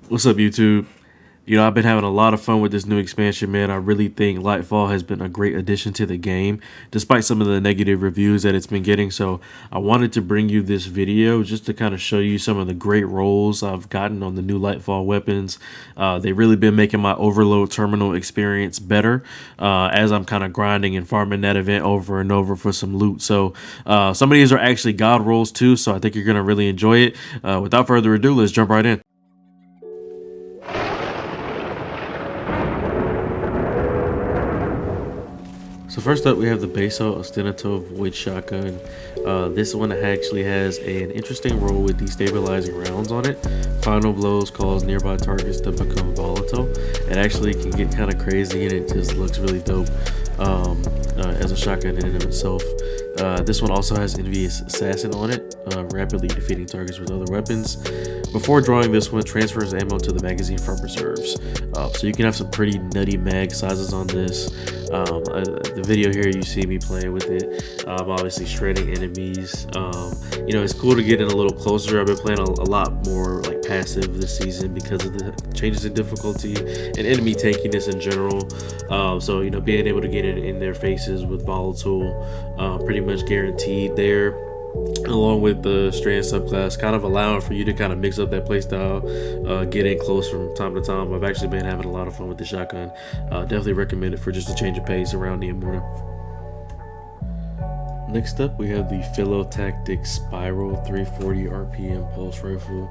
What's up, YouTube? I've been having a lot of fun with this new expansion, man. I really think Lightfall has been a great addition to the game, despite some of the negative reviews that it's been getting. So I wanted to bring you this video just to kind of show you some of the great rolls I've gotten on the new Lightfall weapons. They've really been making my Overload Terminal experience better as I'm kind of grinding and farming that event over and over for some loot. So some of these are actually God rolls too, so I think you're going to really enjoy it. Without further ado, let's jump right in. So first up, we have the Basalt Ostinato Void Shotgun. This one actually has an interesting roll with destabilizing rounds on it. Final blows cause nearby targets to become volatile. It actually can get kind of crazy and it just looks really dope as a shotgun in and of itself. This one also has Envious Assassin on it, rapidly defeating targets with other weapons. Before drawing this one, transfers ammo to the magazine from reserves. So you can have some pretty nutty mag sizes on this. The video here, you see me playing with it. Obviously shredding enemies. It's cool to get in a little closer. I've been playing a lot more like passive this season because of the changes in difficulty and enemy tankiness in general. So being able to get in their faces with volatile, pretty much guaranteed there, along with the strand subclass, kind of allowing for you to kind of mix up that playstyle, get in close from time to time. I've actually been having a lot of fun with the shotgun. Definitely recommend it for just a change of pace around Neomuna. Next up, we have the Philo Tactics Spiral 340 RPM Pulse Rifle.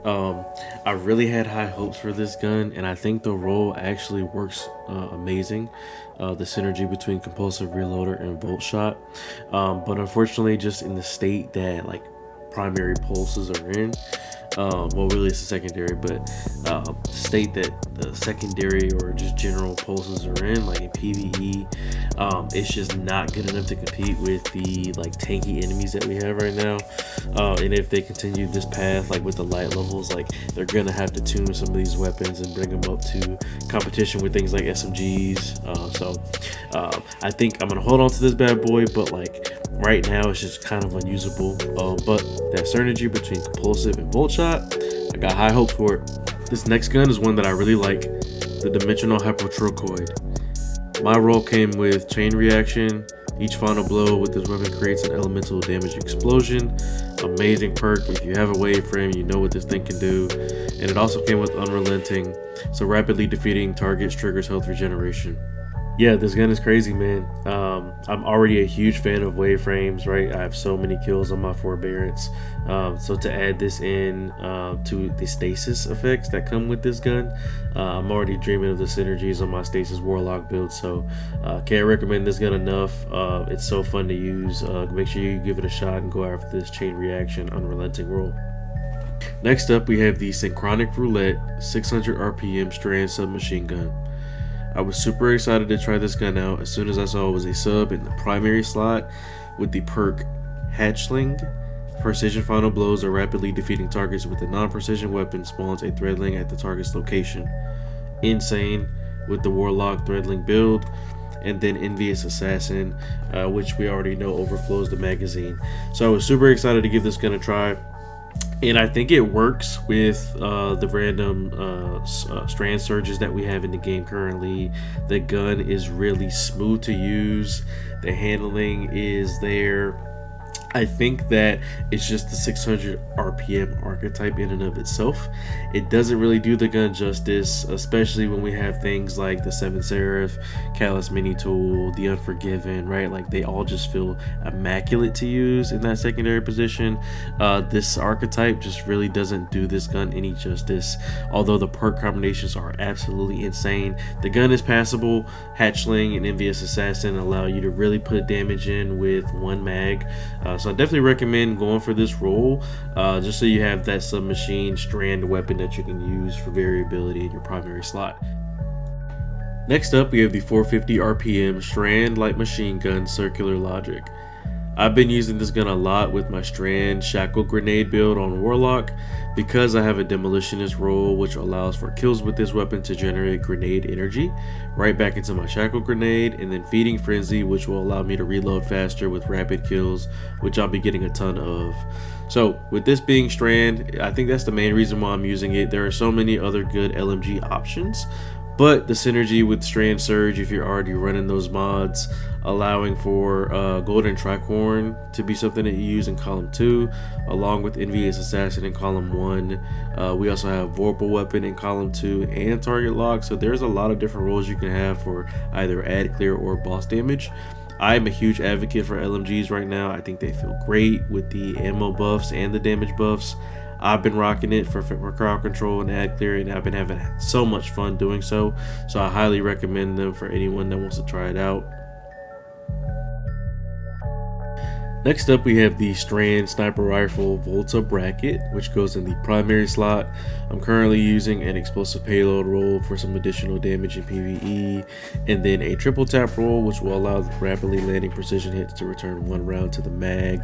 I really had high hopes for this gun, and I think the roll actually works amazing. The synergy between compulsive reloader and volt shot, but unfortunately, just in the state that like primary pulses are in, well, really it's the secondary, but state that the secondary or just general pulses are in, like in PvE, it's just not good enough to compete with the like tanky enemies that we have right now. And if they continue this path, like with the light levels, like they're gonna have to tune some of these weapons and bring them up to competition with things like SMGs. I think I'm gonna hold on to this bad boy, but like right now it's just kind of unusable. But that synergy between compulsive and volt shot, I got high hopes for it. This next gun is one that I really like, the Dimensional Hypotrochoid. My roll came with chain reaction. Each final blow with this weapon creates an elemental damage explosion. Amazing perk. If you have a wave frame, you know what this thing can do. And it also came with unrelenting, so rapidly defeating targets triggers health regeneration. Yeah, this gun is crazy, man. I'm already a huge fan of wave frames, right? I have so many kills on my forbearance. So to add this in to the stasis effects that come with this gun, I'm already dreaming of the synergies on my stasis warlock build. So can't recommend this gun enough. It's so fun to use. Make sure you give it a shot and go after this chain reaction unrelenting roll. Next up, we have the Synchronic Roulette 600 RPM strand submachine gun. I was super excited to try this gun out as soon as I saw it was a sub in the primary slot with the perk Hatchling. Precision final blows are rapidly defeating targets with a non-precision weapon spawns a threadling at the target's location. Insane with the Warlock threadling build, and then Envious Assassin, which we already know overflows the magazine. So I was super excited to give this gun a try. And I think it works with the random strand surges that we have in the game currently. The gun is really smooth to use. The handling is there. I think that it's just the 600 RPM archetype in and of itself. It doesn't really do the gun justice, especially when we have things like the 7 Seraph, Callous Mini Tool, the Unforgiven, right? Like they all just feel immaculate to use in that secondary position. This archetype just really doesn't do this gun any justice, although the perk combinations are absolutely insane. The gun is passable. Hatchling and Envious Assassin allow you to really put damage in with one mag. So I definitely recommend going for this roll, just so you have that submachine strand weapon that you can use for variability in your primary slot. Next up, we have the 450 RPM strand light machine gun circular logic. I've been using this gun a lot with my Strand Shackle Grenade build on Warlock because I have a Demolitionist role which allows for kills with this weapon to generate grenade energy right back into my Shackle Grenade, and then Feeding Frenzy, which will allow me to reload faster with rapid kills, which I'll be getting a ton of. So with this being Strand, I think that's the main reason why I'm using it. There are so many other good LMG options, but the synergy with Strand Surge, if you're already running those mods, allowing for Golden Tricorn to be something that you use in column 2, along with Envious Assassin in column 1. We also have Vorpal Weapon in column 2 and Target Lock, so there's a lot of different roles you can have for either ad clear or boss damage. I'm a huge advocate for LMGs right now. I think they feel great with the ammo buffs and the damage buffs. I've been rocking it for crowd control and ad clear, and I've been having so much fun doing so. So I highly recommend them for anyone that wants to try it out. Next up, we have the Strand Sniper Rifle Volta bracket, which goes in the primary slot. I'm currently using an explosive payload roll for some additional damage in PvE, and then a triple tap roll, which will allow the rapidly landing precision hits to return 1 round to the mag.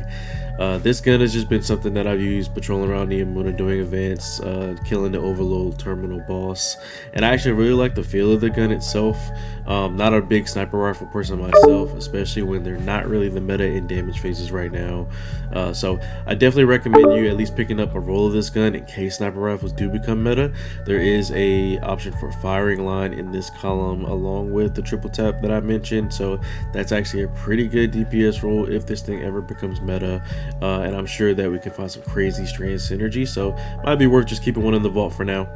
This gun has just been something that I've used patrolling around Neomuna, doing events, killing the Overload Terminal boss, and I actually really like the feel of the gun itself. Not a big sniper rifle person myself, especially when they're not really the meta in damage phases right now. So I definitely recommend you at least picking up a roll of this gun in case sniper rifles do become meta. There is a option for firing line in this column along with the triple tap that I mentioned, so that's actually a pretty good DPS roll if this thing ever becomes meta. And I'm sure that we can find some crazy Strand synergy, so might be worth just keeping one in the vault for now.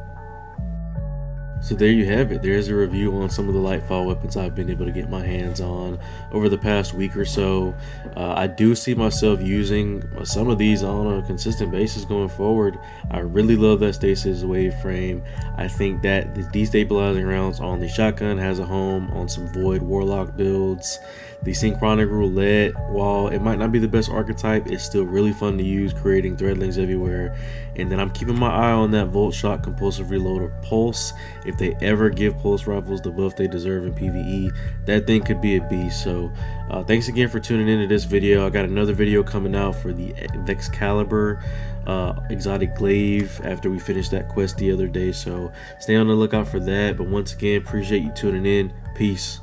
So there you have it. There's a review on some of the Lightfall weapons I've been able to get my hands on over the past week or so. I do see myself using some of these on a consistent basis going forward. I really love that Stasis wave frame. I think that the destabilizing rounds on the shotgun has a home on some Void Warlock builds. The Synchronic Roulette, while it might not be the best archetype, it's still really fun to use, creating threadlings everywhere. And then I'm keeping my eye on that Volt Shot Compulsive Reloader Pulse. If they ever give Pulse Rifles the buff they deserve in PvE, that thing could be a beast. So thanks again for tuning into this video. I got another video coming out for the Excalibur exotic glaive after we finished that quest the other day, so stay on the lookout for that. But once again, appreciate you tuning in. Peace.